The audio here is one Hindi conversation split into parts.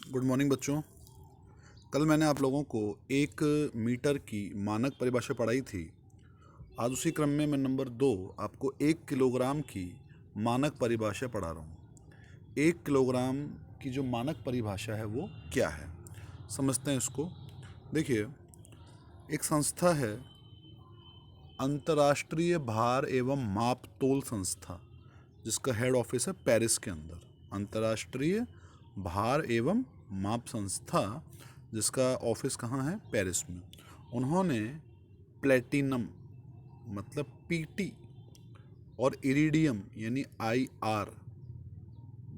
गुड मॉर्निंग बच्चों। कल मैंने आप लोगों को 1 मीटर की मानक परिभाषा पढ़ाई थी। आज उसी क्रम में मैं नंबर 2 आपको 1 किलोग्राम की मानक परिभाषा पढ़ा रहा हूँ। 1 किलोग्राम की जो मानक परिभाषा है वो क्या है, समझते हैं इसको। देखिए, एक संस्था है अंतर्राष्ट्रीय भार एवं माप तोल संस्था, जिसका हेड ऑफिस है पेरिस के अंदर। अंतर्राष्ट्रीय भार एवं माप संस्था, जिसका ऑफिस कहाँ है? पेरिस में। उन्होंने प्लेटिनम मतलब पीटी और इरिडियम यानी आईआर,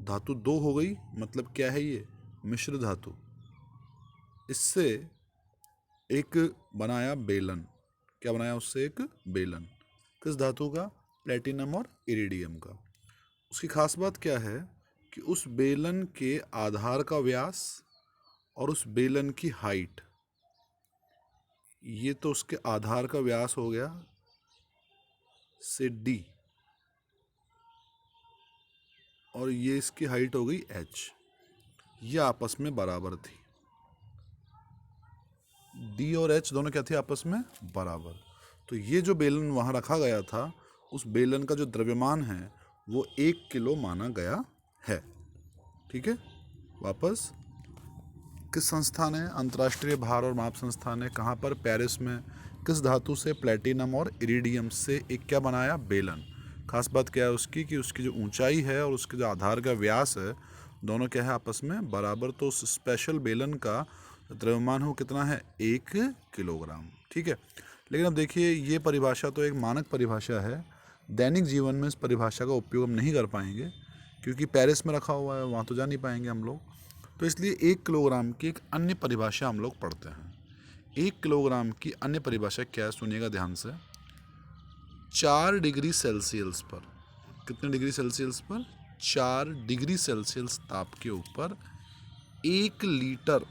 धातु 2 हो गई, मतलब क्या है ये? मिश्र धातु। इससे एक बनाया बेलन। क्या बनाया उससे? एक बेलन। किस धातु का? प्लेटिनम और इरिडियम का। उसकी खास बात क्या है कि उस बेलन के आधार का व्यास और उस बेलन की हाइट, ये तो उसके आधार का व्यास हो गया से डी, और ये इसकी हाइट हो गई एच। ये आपस में बराबर थी। डी और एच दोनों क्या थी? आपस में बराबर। तो ये जो बेलन वहाँ रखा गया था, उस बेलन का जो द्रव्यमान है वो 1 किलो माना गया है। ठीक है, वापस किस संस्था ने? अंतर्राष्ट्रीय भार और माप संस्था ने। कहाँ पर? पेरिस में। किस धातु से? प्लेटिनम और इरिडियम से एक क्या बनाया? बेलन। खास बात क्या है उसकी कि उसकी जो ऊंचाई है और उसके जो आधार का व्यास है, दोनों क्या है? आपस में बराबर। तो उस स्पेशल बेलन का द्रव्यमान हो कितना है? 1 किलोग्राम। ठीक है, लेकिन अब देखिए, ये परिभाषा तो एक मानक परिभाषा है। दैनिक जीवन में इस परिभाषा का उपयोग हम नहीं कर पाएंगे, क्योंकि पेरिस में रखा हुआ है, वहाँ तो जा नहीं पाएंगे हम लोग। तो इसलिए 1 किलोग्राम की एक अन्य परिभाषा हम लोग पढ़ते हैं। 1 किलोग्राम की अन्य परिभाषा क्या है? सुनिएगा ध्यान से। 4 डिग्री सेल्सियस पर, कितने डिग्री सेल्सियस पर? 4 डिग्री सेल्सियस ताप के ऊपर 1 लीटर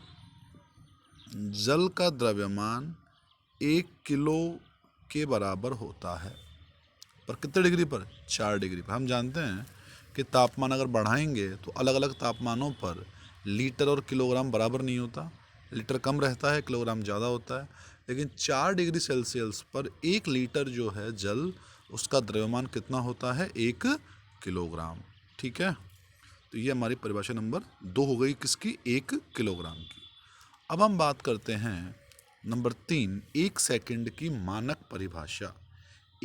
जल का द्रव्यमान 1 किलो के बराबर होता है। पर कितने डिग्री पर? 4 डिग्री पर। हम जानते हैं कि तापमान अगर बढ़ाएंगे तो अलग अलग तापमानों पर लीटर और किलोग्राम बराबर नहीं होता। लीटर कम रहता है, किलोग्राम ज़्यादा होता है। लेकिन 4 डिग्री सेल्सियस पर 1 लीटर जो है जल, उसका द्रव्यमान कितना होता है? 1 किलोग्राम। ठीक है, तो ये हमारी परिभाषा नंबर 2 हो गई। किसकी? 1 किलोग्राम की। अब हम बात करते हैं नंबर 3, 1 सेकंड की मानक परिभाषा।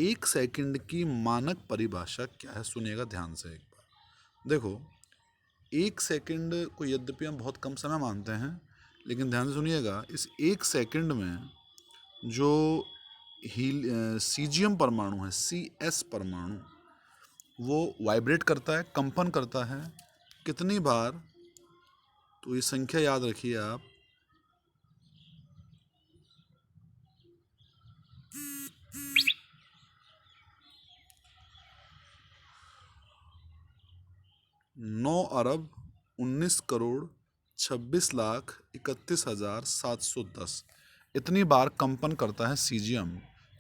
1 सेकंड की मानक परिभाषा क्या है? सुनिएगा ध्यान से एक बार। देखो, 1 सेकंड को यद्यपि हम बहुत कम समय मानते हैं, लेकिन ध्यान से सुनिएगा, इस 1 सेकंड में जो सीजियम परमाणु है, CS परमाणु, वो वाइब्रेट करता है, कंपन करता है। कितनी बार? तो ये संख्या याद रखिए आप। नौ अरब 19 करोड़ 26 लाख 31 हजार 710, इतनी बार कंपन करता है सीजियम।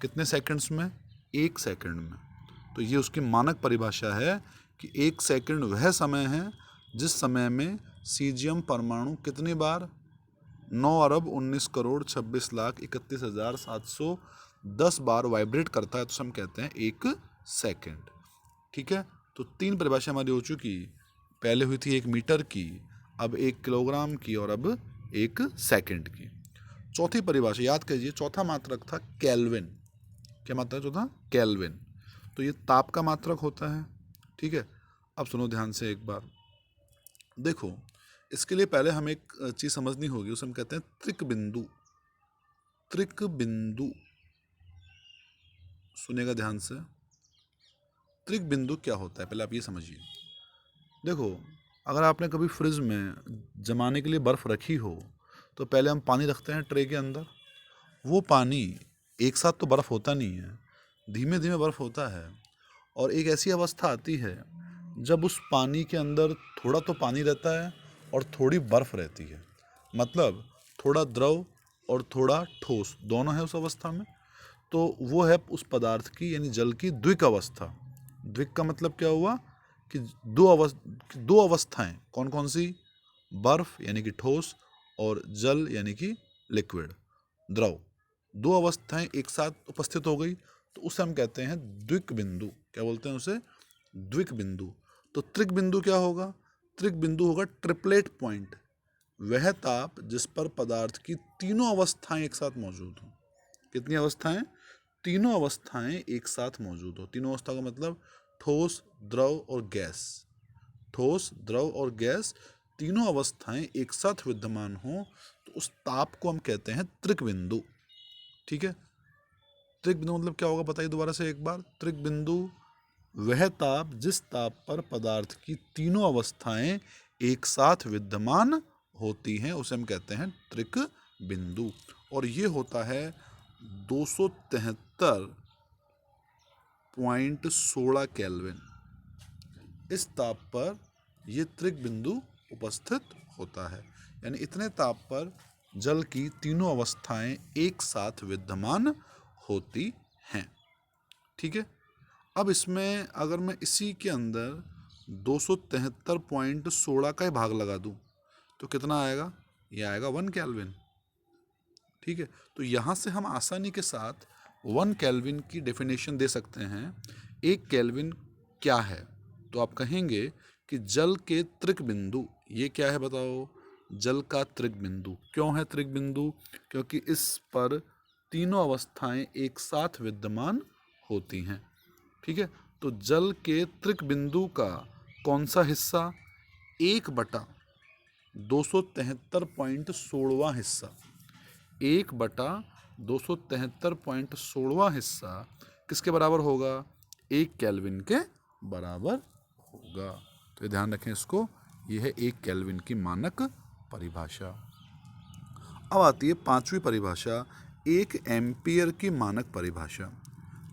कितने सेकंड्स में? 1 सेकंड में। तो ये उसकी मानक परिभाषा है कि 1 सेकंड वह समय है जिस समय में सीजियम परमाणु कितनी बार? 9 अरब 19 करोड़ 26 लाख 31 हजार 710 बार वाइब्रेट करता है, तो हम कहते हैं 1 सेकंड। ठीक है, तो 3 परिभाषा हमारी हो चुकी। पहले हुई थी 1 मीटर की, अब 1 किलोग्राम की, और अब 1 सेकंड की। चौथी परिभाषा याद कीजिए, चौथा मात्रक था केल्विन। क्या मात्रक चौथा? केल्विन। तो ये ताप का मात्रक होता है। ठीक है, अब सुनो ध्यान से एक बार। देखो, इसके लिए पहले हमें एक चीज़ समझनी होगी, उसे हम कहते हैं त्रिक बिंदु। त्रिक बिंदु, सुनेगा ध्यान से। त्रिक बिंदु क्या होता है, पहले आप ये समझिए। देखो, अगर आपने कभी फ्रिज में जमाने के लिए बर्फ़ रखी हो, तो पहले हम पानी रखते हैं ट्रे के अंदर। वो पानी एक साथ तो बर्फ़ होता नहीं है, धीमे धीमे बर्फ़ होता है। और एक ऐसी अवस्था आती है जब उस पानी के अंदर थोड़ा तो पानी रहता है और थोड़ी बर्फ़ रहती है। मतलब थोड़ा द्रव और थोड़ा ठोस दोनों है उस अवस्था में। तो वो है उस पदार्थ की, यानी जल की, द्विक अवस्था। द्विक का मतलब क्या हुआ कि दो अवस्थाएं। कौन कौन सी? बर्फ यानी कि ठोस और जल यानी कि लिक्विड, द्रव, दो अवस्थाएं एक साथ उपस्थित हो गई तो उसे हम कहते हैं द्विक बिंदु। क्या बोलते हैं उसे? द्विक बिंदु। तो त्रिक बिंदु क्या होगा? त्रिक बिंदु होगा ट्रिपलेट पॉइंट, वह ताप जिस पर पदार्थ की तीनों अवस्थाएं एक साथ मौजूद हो। कितनी अवस्थाएं? तीनों अवस्थाएं एक साथ मौजूद हो। तीनों अवस्था का मतलब ठोस, द्रव और गैस। ठोस, द्रव और गैस तीनों अवस्थाएं एक साथ विद्यमान हो तो उस ताप को हम कहते हैं त्रिक बिंदु। ठीक है, त्रिक बिंदु मतलब क्या होगा बताइए दोबारा से एक बार। त्रिक बिंदु वह ताप जिस ताप पर पदार्थ की तीनों अवस्थाएं एक साथ विद्यमान होती हैं उसे हम कहते हैं त्रिक बिंदु। और ये होता है 273.16 केल्विन। इस ताप पर यह त्रिक बिंदु उपस्थित होता है, यानी इतने ताप पर जल की तीनों अवस्थाएं एक साथ विद्यमान होती हैं। ठीक है, अब इसमें अगर मैं इसी के अंदर 273.16 का ही भाग लगा दूं तो कितना आएगा? ये आएगा 1 केल्विन। ठीक है, तो यहाँ से हम आसानी के साथ 1 केल्विन की डेफिनेशन दे सकते हैं। 1 केल्विन क्या है? तो आप कहेंगे कि जल के त्रिक बिंदु, ये क्या है बताओ? जल का त्रिक बिंदु। क्यों है त्रिक बिंदु? क्योंकि इस पर तीनों अवस्थाएं एक साथ विद्यमान होती हैं। ठीक है, तो जल के त्रिक बिंदु का कौन सा हिस्सा? 1/273.16 हिस्सा। 1/273.16 हिस्सा किसके बराबर होगा? 1 केल्विन के बराबर होगा। तो ध्यान रखें इसको, यह है 1 केल्विन की मानक परिभाषा। अब आती है 5वीं परिभाषा, 1 एम्पियर की मानक परिभाषा।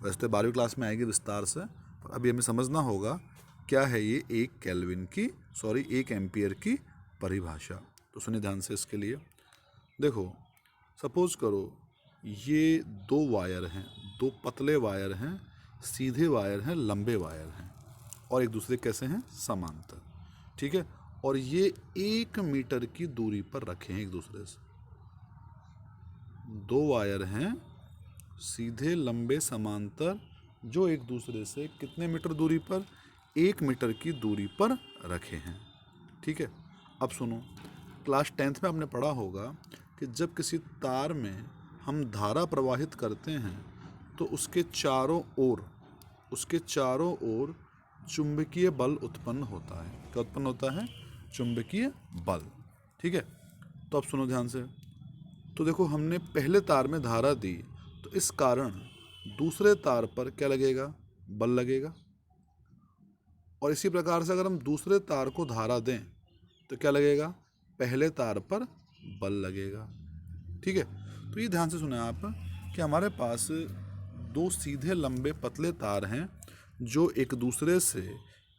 वैसे तो 12वीं क्लास में आएगी विस्तार से, पर अभी हमें समझना होगा क्या है ये 1 एम्पियर की परिभाषा। तो सुनिए ध्यान से इसके लिए। देखो, सपोज करो ये 2 वायर हैं, 2 पतले वायर हैं, सीधे वायर हैं, लंबे वायर हैं और एक दूसरे कैसे हैं? समांतर। ठीक है, और ये 1 मीटर की दूरी पर रखे हैं एक दूसरे से। 2 वायर हैं, सीधे, लंबे, समांतर, जो एक दूसरे से कितने मीटर दूरी पर? 1 मीटर की दूरी पर रखे हैं। ठीक है, अब सुनो, क्लास 10th में आपने पढ़ा होगा कि जब किसी तार में हम धारा प्रवाहित करते हैं तो उसके चारों ओर चुंबकीय बल उत्पन्न होता है। क्या उत्पन्न होता है? चुंबकीय बल। ठीक है, तो अब सुनो ध्यान से। तो देखो, हमने पहले तार में धारा दी तो इस कारण दूसरे तार पर क्या लगेगा? बल लगेगा। और इसी प्रकार से अगर हम दूसरे तार को धारा दें तो क्या लगेगा? पहले तार पर बल लगेगा। ठीक है, तो ये ध्यान से सुने आप कि हमारे पास 2 सीधे, लंबे, पतले तार हैं जो एक दूसरे से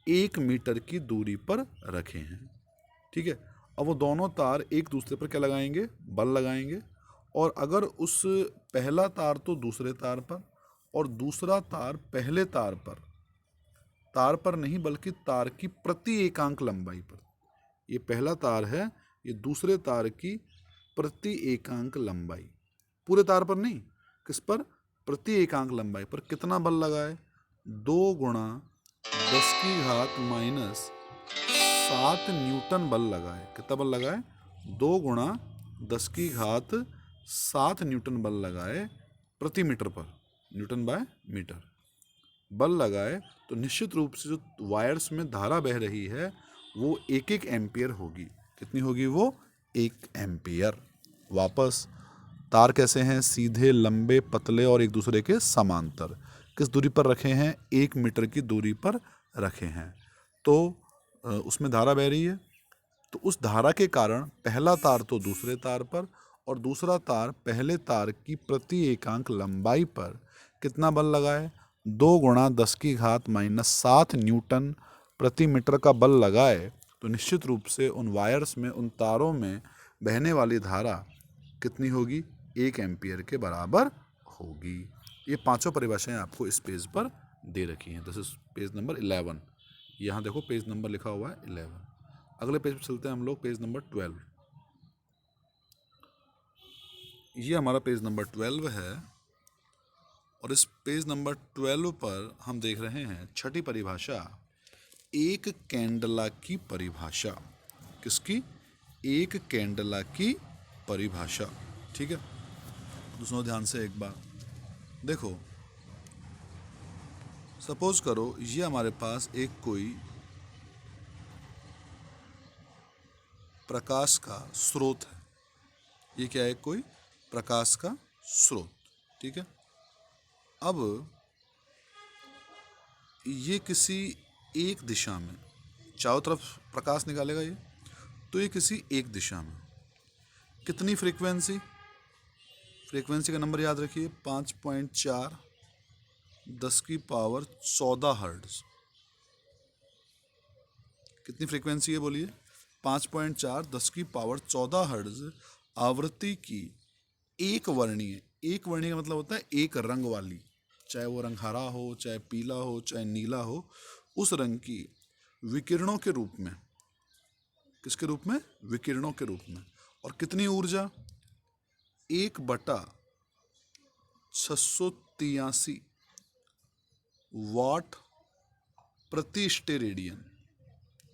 1 मीटर की दूरी पर रखे हैं। ठीक है, अब वो दोनों तार एक दूसरे पर क्या लगाएंगे? बल लगाएंगे। और अगर उस पहला तार तो दूसरे तार पर और दूसरा तार पहले तार पर नहीं बल्कि तार की प्रति एकांक लंबाई पर, ये पहला तार है, ये दूसरे तार की प्रति एकांक लंबाई, पूरे तार पर नहीं, किस पर? प्रति एकांक लंबाई पर कितना बल लगाए? 2 गुणा 10⁻⁷ न्यूटन बल लगाए। कितना बल लगाए? 2 गुणा 10⁻⁷ न्यूटन बल लगाए प्रति मीटर पर, न्यूटन बाय मीटर बल लगाए। तो निश्चित रूप से जो वायर्स में धारा बह रही है वो 1 एम्पियर होगी। कितनी होगी वो? 1 एम्पियर। वापस, तार कैसे हैं? सीधे, लंबे, पतले और एक दूसरे के समांतर। किस दूरी पर रखे हैं? 1 मीटर की दूरी पर रखे हैं। तो उसमें धारा बह रही है, तो उस धारा के कारण पहला तार तो दूसरे तार पर और दूसरा तार पहले तार की प्रति एकांक लंबाई पर कितना बल लगाए? 2 गुणा 10⁻⁷ न्यूटन प्रति मीटर का बल लगाए। तो निश्चित रूप से उन वायर्स में, उन तारों में बहने वाली धारा कितनी होगी? 1 एम्पियर के बराबर होगी। ये 5 परिभाषाएं आपको इस पेज पर दे रखी हैं। This is page number 11। यहाँ देखो पेज नंबर लिखा हुआ है 11। अगले पेज पे चलते हैं हम लोग, पेज नंबर 12। ये हमारा पेज नंबर 12 है और इस पेज नंबर 12 पर हम देख रहे हैं छठी परिभाषा, एक कैंडला की परिभाषा। किसकी? एक कैंडला की परिभाषा। ठीक है, तो सुनो ध्यान से एक बार। देखो, सपोज करो ये हमारे पास एक कोई प्रकाश का स्रोत है। ये क्या है? कोई प्रकाश का स्रोत। ठीक है, अब ये किसी एक दिशा में चारों तरफ प्रकाश निकालेगा ये, तो ये किसी एक दिशा में कितनी फ्रीक्वेंसी का नंबर याद रखिए, 5.4 10⁻14 हर्ट्ज। कितनी फ्रीक्वेंसी है बोलिए? 5.4 10⁻14 हर्ट्ज आवृत्ति की एक वर्णीय का मतलब होता है एक रंग वाली, चाहे वो रंग हरा हो, चाहे पीला हो, चाहे नीला हो, उस रंग की विकिरणों के रूप में। किसके रूप में? विकिरणों के रूप में। और कितनी ऊर्जा? 1/683 वाट प्रति स्टेरेडियन।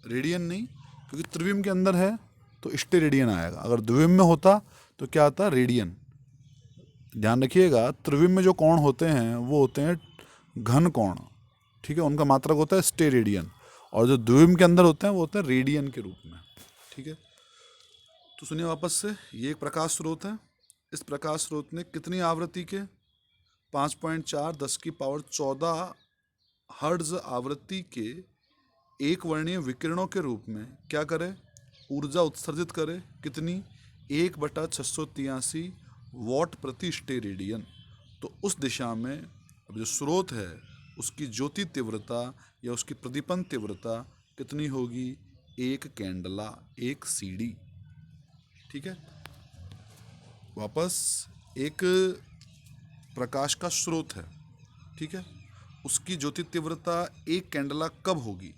रेडियन नहीं, क्योंकि त्रिविम के अंदर है तो स्टेरेडियन आएगा। अगर द्विविम में होता तो क्या आता? रेडियन। ध्यान रखिएगा, त्रिविम में जो कोण होते हैं वो होते हैं घन कोण। ठीक है, उनका मात्रक होता है स्टेरेडियन, और जो द्विविम के अंदर होते हैं वो होते हैं रेडियन के रूप में। ठीक है, तो सुनिए वापस से, ये एक प्रकाश स्रोत है। इस प्रकाश स्रोत ने कितनी आवृत्ति के? 5.4 10⁻14 हर्ट्ज आवृत्ति के एक वर्णीय विकिरणों के रूप में क्या करे? ऊर्जा उत्सर्जित करे। कितनी? 1/683 वाट प्रति स्टेरेडियन। तो उस दिशा में अब जो स्रोत है उसकी ज्योति तीव्रता या उसकी प्रदीपन तीव्रता कितनी होगी? एक कैंडला, एक सीडी। ठीक है, वापस, एक प्रकाश का स्रोत है। ठीक है, उसकी ज्योति तीव्रता एक कैंडला कब होगी?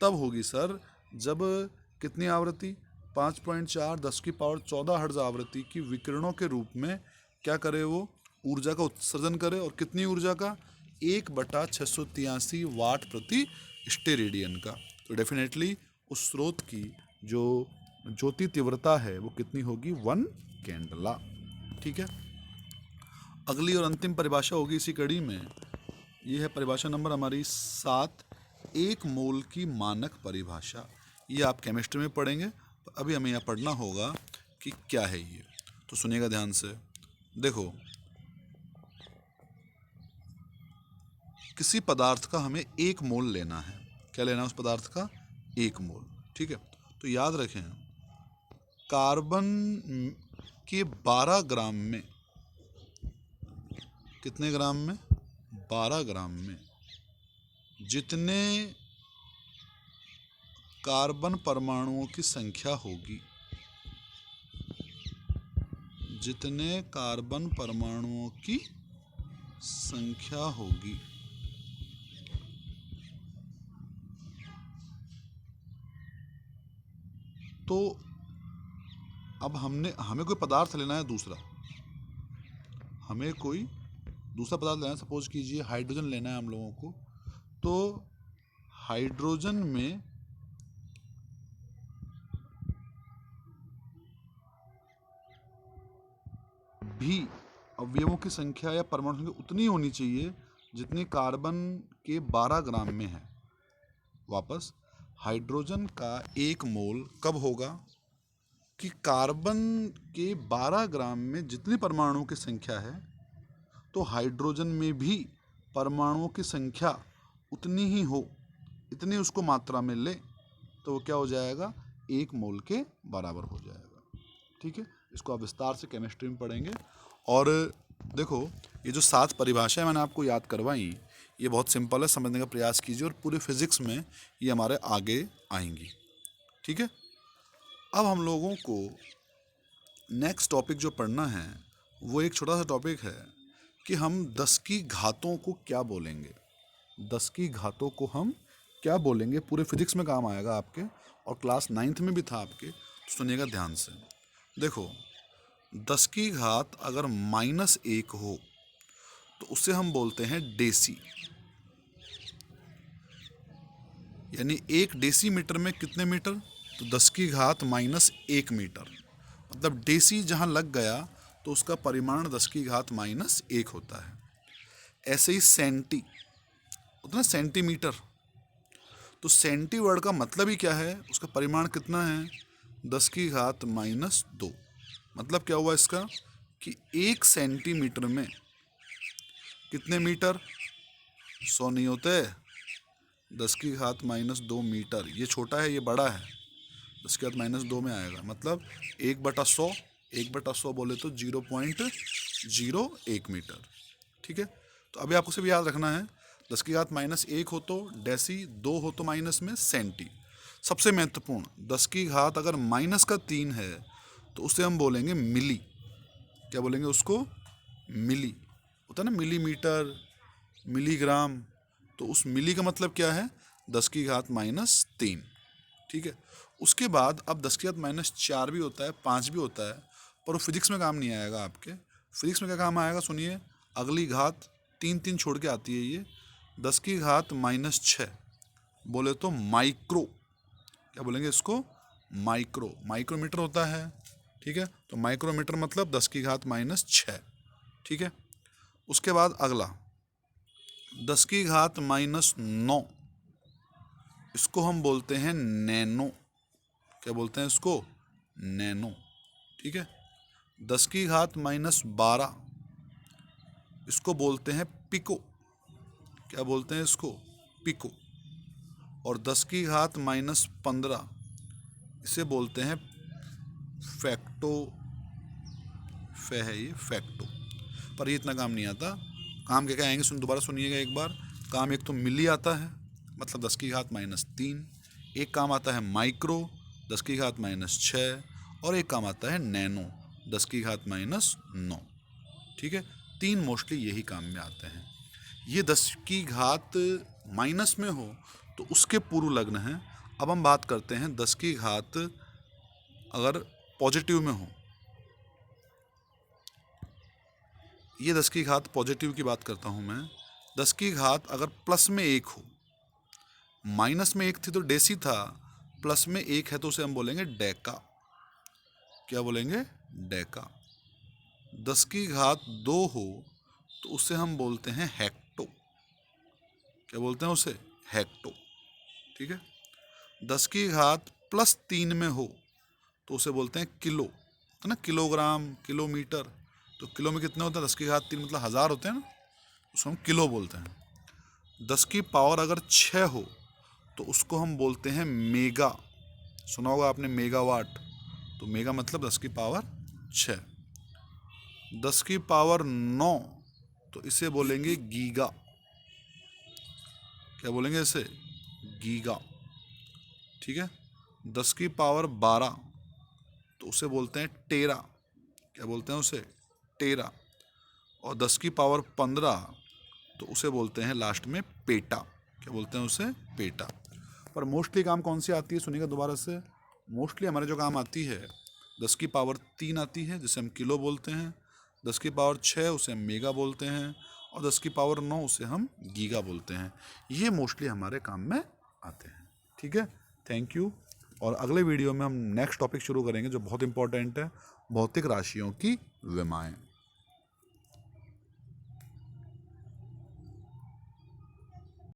तब होगी सर जब कितनी आवृत्ति? 5.4 10⁻14 हर्ट्ज आवृत्ति की विकिरणों के रूप में क्या करे? वो ऊर्जा का उत्सर्जन करे। और कितनी ऊर्जा का? 1/683 वाट प्रति स्टेरेडियन का। तो डेफिनेटली उस स्रोत की जो ज्योति तीव्रता है वो कितनी होगी? 1 कैंडला। ठीक है, अगली और अंतिम परिभाषा होगी इसी कड़ी में। ये है परिभाषा नंबर हमारी 7, एक मोल की मानक परिभाषा। ये आप केमिस्ट्री में पढ़ेंगे, तो अभी हमें यहाँ पढ़ना होगा कि क्या है ये। तो सुनिएगा ध्यान से। देखो, किसी पदार्थ का हमें 1 मोल लेना है। क्या लेना है उस पदार्थ का? 1 मोल। ठीक है, तो याद रखें, कार्बन के 12 ग्राम में, कितने ग्राम में? 12 ग्राम में जितने कार्बन परमाणुओं की संख्या होगी, जितने कार्बन परमाणुओं की संख्या होगी, तो अब हमें कोई पदार्थ लेना है दूसरा। हमें कोई दूसरा पदार्थ लेना है, सपोज कीजिए हाइड्रोजन लेना है हम लोगों को। तो हाइड्रोजन में भी अवयवों की संख्या या परमाणु संख्या उतनी होनी चाहिए जितनी कार्बन के 12 ग्राम में है। वापस, हाइड्रोजन का 1 मोल कब होगा? कि कार्बन के 12 ग्राम में जितनी परमाणुओं की संख्या है, तो हाइड्रोजन में भी परमाणुओं की संख्या उतनी ही हो, इतनी उसको मात्रा में ले, तो वो क्या हो जाएगा? 1 मोल के बराबर हो जाएगा। ठीक है, इसको आप विस्तार से केमिस्ट्री में पढ़ेंगे। और देखो, ये जो 7 परिभाषाएं मैंने आपको याद करवाई, ये बहुत सिंपल है, समझने का प्रयास कीजिए, और पूरे फिजिक्स में ये हमारे आगे आएंगी। ठीक है, अब हम लोगों को नेक्स्ट टॉपिक जो पढ़ना है वो एक छोटा सा टॉपिक है कि हम 10 की घातों को क्या बोलेंगे। 10 की घातों को हम क्या बोलेंगे, पूरे फिजिक्स में काम आएगा आपके, और क्लास 9th में भी था आपके, तो सुनिएगा ध्यान से। देखो 10 की घात अगर -1 हो तो उसे हम बोलते हैं डेसी, यानी 1 डेसीमीटर में कितने मीटर, तो 10 की घात -1 मीटर, मतलब डेसी जहाँ लग गया तो उसका परिमाण 10 की घात -1 होता है। ऐसे ही सेंटी होता है सेंटीमीटर, तो सेंटी वर्ड का मतलब ही क्या है, उसका परिमाण कितना है, 10 की घात -2। मतलब क्या हुआ इसका कि 1 सेंटीमीटर में कितने मीटर, 100 नहीं होते, 10 की घात -2 मीटर। ये छोटा है, ये बड़ा है, 10 की घात -2 में आएगा, मतलब 1/100, 1/100 बोले तो 0.01 मीटर। ठीक है, तो अभी आपको सिर्फ याद रखना है 10 की घात -1 हो तो डेसी, 2 हो तो माइनस में सेंटी। सबसे महत्वपूर्ण, 10 की घात अगर -3 है तो उसे हम बोलेंगे मिली। क्या बोलेंगे उसको, मिली। होता है ना मिलीमीटर, मिलीग्राम, तो उस मिली का मतलब क्या है, 10 की घात -3। ठीक है, उसके बाद अब 10 की घात -4 भी होता है, 5 भी होता है, पर वो फिजिक्स में काम नहीं आएगा आपके। फिजिक्स में क्या काम आएगा, सुनिए, अगली घात 3 छोड़ के आती है ये, 10 की घात -6 बोले तो माइक्रो। क्या बोलेंगे इसको, माइक्रो। माइक्रोमीटर होता है, ठीक है, तो माइक्रोमीटर मतलब 10 की घात -6। ठीक है, उसके बाद अगला 10 की घात -9, इसको हम बोलते हैं नैनो। क्या बोलते हैं इसको, नैनो। ठीक है, 10 की घात -12, इसको बोलते हैं पिको। क्या बोलते हैं इसको, पिको। और 10 की घात -15, इसे बोलते हैं फैक्टो। है ये फैक्टो, पर ये इतना काम नहीं आता। काम क्या क्या आएंगे दोबारा सुनिएगा एक बार। काम एक तो मिली आता है, मतलब 10 की घात -3, एक काम आता है माइक्रो 10 की घात -6, और एक काम आता है नैनो 10 की घात -9। ठीक है, 3 मोस्टली यही काम में आते हैं। ये 10 की घात माइनस में हो तो उसके पूर्व लग्न हैं। अब हम बात करते हैं 10 की घात अगर पॉजिटिव में हो, ये 10 की घात पॉजिटिव की बात करता हूँ मैं। 10 की घात अगर प्लस में 1 हो, माइनस में 1 थी तो डेसी था, प्लस में 1 है तो उसे हम बोलेंगे डेका। क्या बोलेंगे, डेका। 10 की घात 2 हो तो उसे हम बोलते हैं हेक्टो। क्या बोलते हैं उसे, हेक्टो। ठीक है, 10 की घात +3 में हो तो उसे बोलते हैं किलो। है ना, किलोग्राम, किलोमीटर, तो किलो में कितने होते हैं, 10 की घात 3 मतलब 1000 होते हैं ना, उसको हम किलो बोलते हैं। 10 की पावर अगर 6 हो तो उसको हम बोलते हैं मेगा। सुना होगा आपने मेगावाट, तो मेगा मतलब 10 की पावर 6। 10 की पावर 9 तो इसे बोलेंगे गीगा। क्या बोलेंगे इसे, गीगा। ठीक है, 10 की पावर 12 तो उसे बोलते हैं टेरा। क्या बोलते हैं उसे, टेरा। और 10 की पावर 15 तो उसे बोलते हैं लास्ट में पेटा। क्या बोलते हैं उसे, पेटा। पर मोस्टली काम कौन सी आती है, सुनिएगा दोबारा से। मोस्टली हमारे जो काम आती है 10 की पावर 3 आती है, जिसे हम किलो बोलते हैं। 10 की पावर 6 उसे हम मेगा बोलते हैं, और 10 की पावर 9 उसे हम गीगा बोलते हैं। ये मोस्टली हमारे काम में आते हैं। ठीक है, थैंक यू। और अगले वीडियो में हम नेक्स्ट टॉपिक शुरू करेंगे जो बहुत इंपॉर्टेंट है, भौतिक राशियों की विमाएँ।